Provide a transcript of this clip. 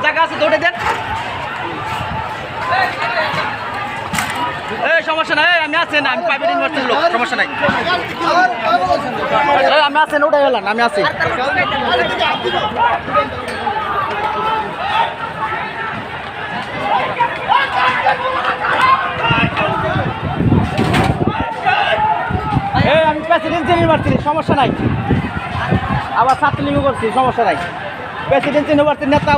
জায়গা আছে দৌড়ে দেন। সমস্যা নাই, আমি আছি না, আমি প্রাইভেট ইউনিভার্সিটির লোক, সমস্যা নাই। আমি আছি না, ওটাই গেলাম, আমি আছি। আমি প্রেসিডেন্সি ইউনিভার্সিটি, সমস্যা নাই। আবার ছাত্রলীগও করছি, সমস্যা নাই। প্রেসিডেন্সি ইউনিভার্সিটির নেতা